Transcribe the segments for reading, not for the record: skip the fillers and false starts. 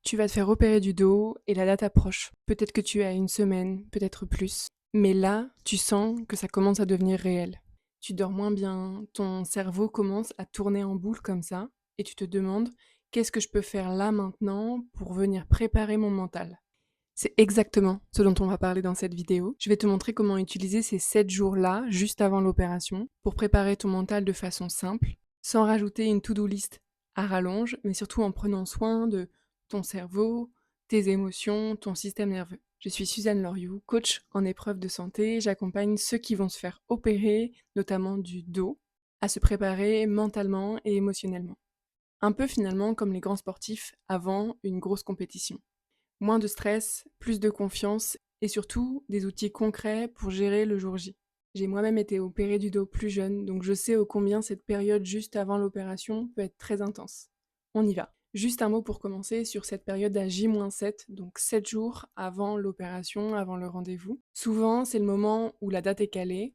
Tu vas te faire opérer du dos et la date approche. Peut-être que tu as une semaine, peut-être plus. Mais là, tu sens que ça commence à devenir réel. Tu dors moins bien, ton cerveau commence à tourner en boule comme ça, et tu te demandes qu'est-ce que je peux faire là maintenant pour venir préparer mon mental. C'est exactement ce dont on va parler dans cette vidéo. Je vais te montrer comment utiliser ces 7 jours-là, juste avant l'opération, pour préparer ton mental de façon simple, sans rajouter une to-do list à rallonge, mais surtout en prenant soin de ton cerveau, tes émotions, ton système nerveux. Je suis Suzanne Loriou, coach en épreuve de santé. J'accompagne ceux qui vont se faire opérer, notamment du dos, à se préparer mentalement et émotionnellement. Un peu finalement comme les grands sportifs avant une grosse compétition. Moins de stress, plus de confiance et surtout des outils concrets pour gérer le jour J. J'ai moi-même été opérée du dos plus jeune, donc je sais ô combien cette période juste avant l'opération peut être très intense. On y va. Juste un mot pour commencer sur cette période à J-7, donc 7 jours avant l'opération, avant le rendez-vous. Souvent, c'est le moment où la date est calée,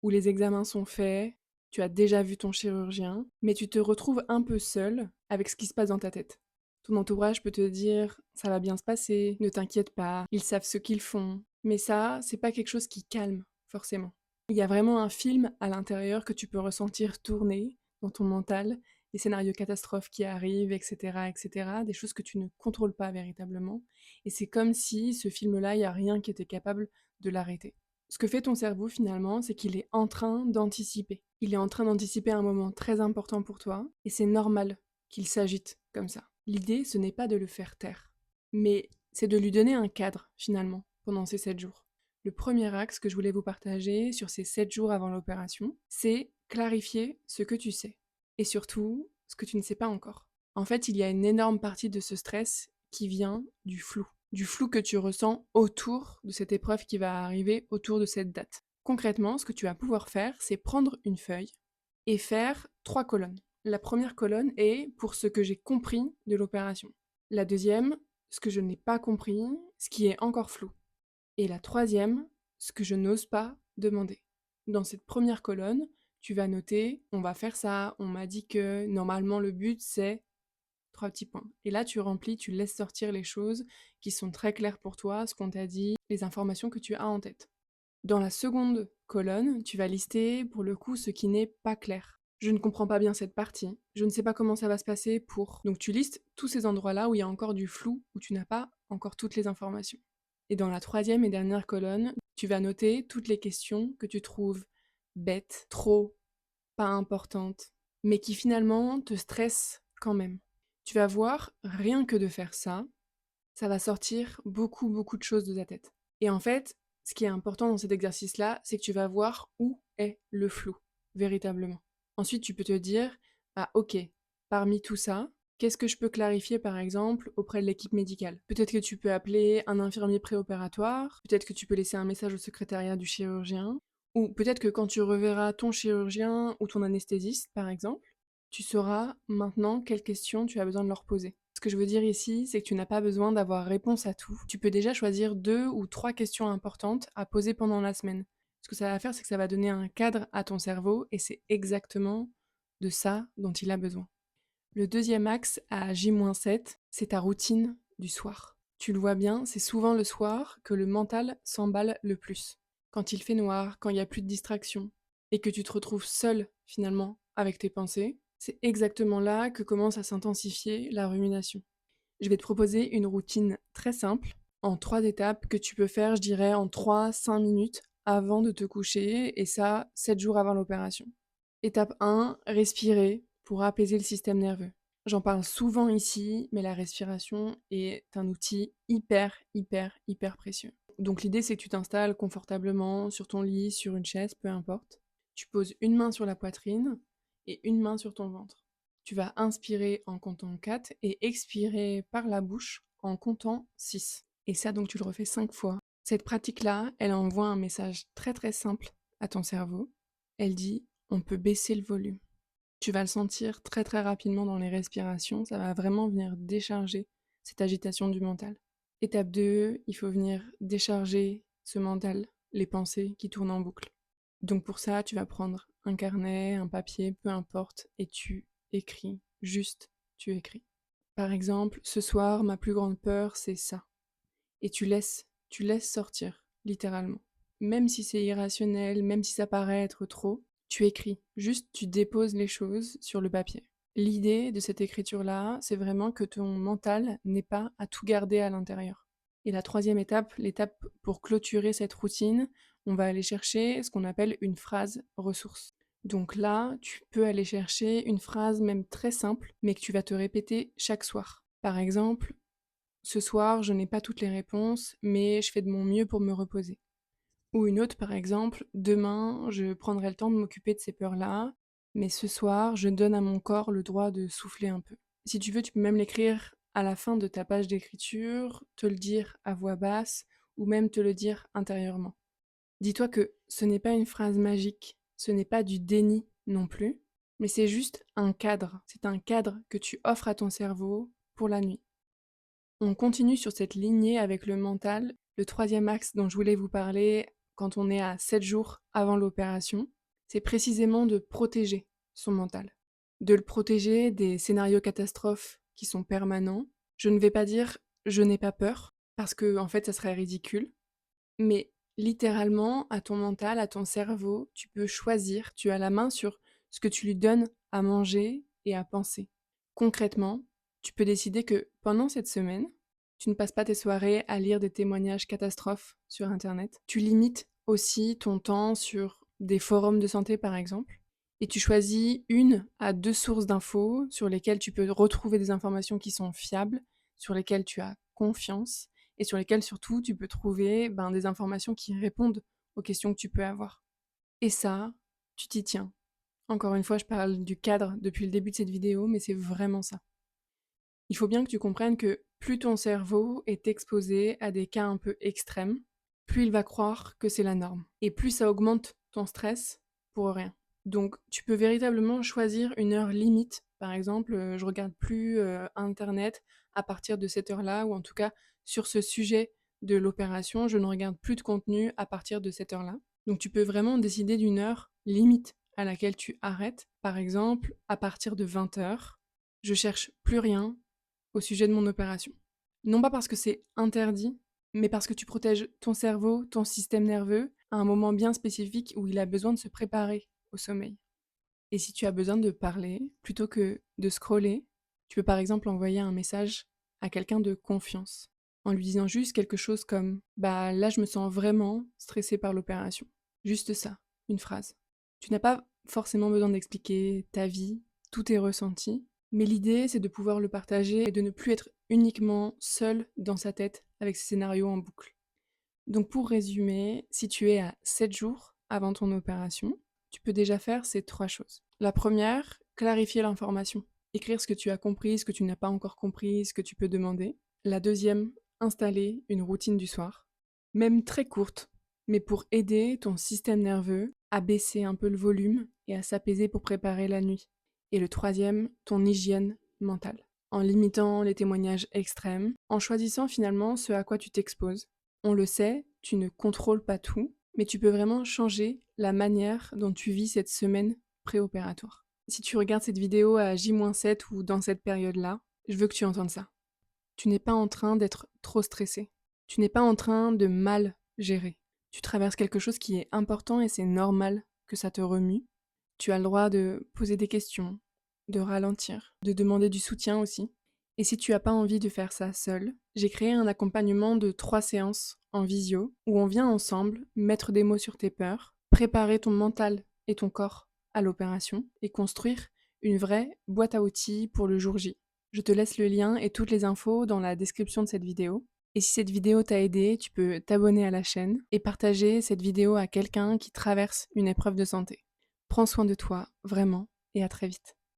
où les examens sont faits, tu as déjà vu ton chirurgien, mais tu te retrouves un peu seul avec ce qui se passe dans ta tête. Ton entourage peut te dire ça va bien se passer, ne t'inquiète pas, ils savent ce qu'ils font. Mais ça, c'est pas quelque chose qui calme, forcément. Il y a vraiment un film à l'intérieur que tu peux ressentir tourner dans ton mental, des scénarios catastrophes qui arrivent, etc., etc., des choses que tu ne contrôles pas véritablement. Et c'est comme si ce film-là, il n'y a rien qui était capable de l'arrêter. Ce que fait ton cerveau finalement, c'est qu'il est en train d'anticiper. Il est en train d'anticiper un moment très important pour toi, et c'est normal qu'il s'agite comme ça. L'idée, ce n'est pas de le faire taire, mais c'est de lui donner un cadre finalement pendant ces 7 jours. Le premier axe que je voulais vous partager sur ces 7 jours avant l'opération, c'est clarifier ce que tu sais, et surtout ce que tu ne sais pas encore. En fait, il y a une énorme partie de ce stress qui vient du flou que tu ressens autour de cette épreuve qui va arriver autour de cette date. Concrètement, ce que tu vas pouvoir faire, c'est prendre une feuille et faire 3 colonnes. La première colonne est pour ce que j'ai compris de l'opération. La deuxième, ce que je n'ai pas compris, ce qui est encore flou. Et la troisième, ce que je n'ose pas demander. Dans cette première colonne, tu vas noter, on va faire ça, on m'a dit que normalement le but c'est 3 petits points. Et là, tu remplis, tu laisses sortir les choses qui sont très claires pour toi, ce qu'on t'a dit, les informations que tu as en tête. Dans la seconde colonne, tu vas lister pour le coup ce qui n'est pas clair. Je ne comprends pas bien cette partie, je ne sais pas comment ça va se passer pour. Donc tu listes tous ces endroits-là où il y a encore du flou, où tu n'as pas encore toutes les informations. Et dans la troisième et dernière colonne, tu vas noter toutes les questions que tu trouves bêtes, trop, pas importantes, mais qui finalement te stressent quand même. Tu vas voir, rien que de faire ça, ça va sortir beaucoup, beaucoup de choses de ta tête. Et en fait, ce qui est important dans cet exercice-là, c'est que tu vas voir où est le flou, véritablement. Ensuite, tu peux te dire, ah ok, parmi tout ça, qu'est-ce que je peux clarifier par exemple auprès de l'équipe médicale? Peut-être que tu peux appeler un infirmier préopératoire, peut-être que tu peux laisser un message au secrétariat du chirurgien, ou peut-être que quand tu reverras ton chirurgien ou ton anesthésiste par exemple, tu sauras maintenant quelles questions tu as besoin de leur poser. Ce que je veux dire ici, c'est que tu n'as pas besoin d'avoir réponse à tout. Tu peux déjà choisir 2 ou 3 questions importantes à poser pendant la semaine. Ce que ça va faire, c'est que ça va donner un cadre à ton cerveau et c'est exactement de ça dont il a besoin. Le deuxième axe à J-7, c'est ta routine du soir. Tu le vois bien, c'est souvent le soir que le mental s'emballe le plus. Quand il fait noir, quand il n'y a plus de distraction, et que tu te retrouves seul finalement avec tes pensées, c'est exactement là que commence à s'intensifier la rumination. Je vais te proposer une routine très simple, en 3 étapes, que tu peux faire, je dirais, en 3-5 minutes avant de te coucher, et ça, 7 jours avant l'opération. Étape 1, respirer pour apaiser le système nerveux. J'en parle souvent ici, mais la respiration est un outil hyper, hyper, hyper précieux. Donc l'idée, c'est que tu t'installes confortablement sur ton lit, sur une chaise, peu importe. Tu poses une main sur la poitrine et une main sur ton ventre. Tu vas inspirer en comptant 4 et expirer par la bouche en comptant 6. Et ça, donc, tu le refais 5 fois. Cette pratique-là, elle envoie un message très très simple à ton cerveau. Elle dit, on peut baisser le volume. Tu vas le sentir très très rapidement dans les respirations, ça va vraiment venir décharger cette agitation du mental. Étape 2, il faut venir décharger ce mental, les pensées qui tournent en boucle. Donc pour ça, tu vas prendre un carnet, un papier, peu importe, et tu écris, juste tu écris. Par exemple, ce soir, ma plus grande peur, c'est ça. Et tu laisses sortir, littéralement. Même si c'est irrationnel, même si ça paraît être trop, tu écris. Juste, tu déposes les choses sur le papier. L'idée de cette écriture-là, c'est vraiment que ton mental n'ait pas à tout garder à l'intérieur. Et la troisième étape, l'étape pour clôturer cette routine, on va aller chercher ce qu'on appelle une phrase ressource. Donc là, tu peux aller chercher une phrase même très simple, mais que tu vas te répéter chaque soir. Par exemple, ce soir, je n'ai pas toutes les réponses, mais je fais de mon mieux pour me reposer. Ou une autre, par exemple, demain, je prendrai le temps de m'occuper de ces peurs-là, mais ce soir, je donne à mon corps le droit de souffler un peu. Si tu veux, tu peux même l'écrire à la fin de ta page d'écriture, te le dire à voix basse, ou même te le dire intérieurement. Dis-toi que ce n'est pas une phrase magique, ce n'est pas du déni non plus, mais c'est juste un cadre. C'est un cadre que tu offres à ton cerveau pour la nuit. On continue sur cette lignée avec le mental. Le troisième axe dont je voulais vous parler quand on est à 7 jours avant l'opération, c'est précisément de protéger son mental. De le protéger des scénarios catastrophes qui sont permanents. Je ne vais pas dire je n'ai pas peur, parce que en fait ça serait ridicule, mais littéralement à ton mental, à ton cerveau, tu peux choisir, tu as la main sur ce que tu lui donnes à manger et à penser. Concrètement, tu peux décider que pendant cette semaine, tu ne passes pas tes soirées à lire des témoignages catastrophes sur Internet. Tu limites aussi ton temps sur des forums de santé, par exemple, et tu choisis 1 à 2 sources d'infos sur lesquelles tu peux retrouver des informations qui sont fiables, sur lesquelles tu as confiance, et sur lesquelles surtout tu peux trouver des informations qui répondent aux questions que tu peux avoir. Et ça, tu t'y tiens. Encore une fois, je parle du cadre depuis le début de cette vidéo, mais c'est vraiment ça. Il faut bien que tu comprennes que plus ton cerveau est exposé à des cas un peu extrêmes, plus il va croire que c'est la norme. Et plus ça augmente ton stress pour rien. Donc tu peux véritablement choisir une heure limite. Par exemple, je regarde plus Internet à partir de cette heure-là, ou en tout cas sur ce sujet de l'opération, je ne regarde plus de contenu à partir de cette heure-là. Donc tu peux vraiment décider d'une heure limite à laquelle tu arrêtes. Par exemple, à partir de 20 h, je cherche plus rien au sujet de mon opération. Non pas parce que c'est interdit, mais parce que tu protèges ton cerveau, ton système nerveux, à un moment bien spécifique où il a besoin de se préparer au sommeil. Et si tu as besoin de parler, plutôt que de scroller, tu peux par exemple envoyer un message à quelqu'un de confiance, en lui disant juste quelque chose comme «Bah là je me sens vraiment stressée par l'opération». Juste ça, une phrase. Tu n'as pas forcément besoin d'expliquer ta vie, tous tes ressentis, mais l'idée c'est de pouvoir le partager et de ne plus être uniquement seul dans sa tête avec ses scénarios en boucle. Donc pour résumer, si tu es à 7 jours avant ton opération, tu peux déjà faire ces 3 choses. La première, clarifier l'information. Écrire ce que tu as compris, ce que tu n'as pas encore compris, ce que tu peux demander. La deuxième, installer une routine du soir. Même très courte, mais pour aider ton système nerveux à baisser un peu le volume et à s'apaiser pour préparer la nuit. Et le troisième, ton hygiène mentale. En limitant les témoignages extrêmes, en choisissant finalement ce à quoi tu t'exposes. On le sait, tu ne contrôles pas tout, mais tu peux vraiment changer la manière dont tu vis cette semaine préopératoire. Si tu regardes cette vidéo à J-7 ou dans cette période-là, je veux que tu entendes ça. Tu n'es pas en train d'être trop stressé. Tu n'es pas en train de mal gérer. Tu traverses quelque chose qui est important et c'est normal que ça te remue. Tu as le droit de poser des questions, de ralentir, de demander du soutien aussi. Et si tu n'as pas envie de faire ça seul, j'ai créé un accompagnement de 3 séances en visio où on vient ensemble mettre des mots sur tes peurs, préparer ton mental et ton corps à l'opération et construire une vraie boîte à outils pour le jour J. Je te laisse le lien et toutes les infos dans la description de cette vidéo. Et si cette vidéo t'a aidé, tu peux t'abonner à la chaîne et partager cette vidéo à quelqu'un qui traverse une épreuve de santé. Prends soin de toi, vraiment, et à très vite.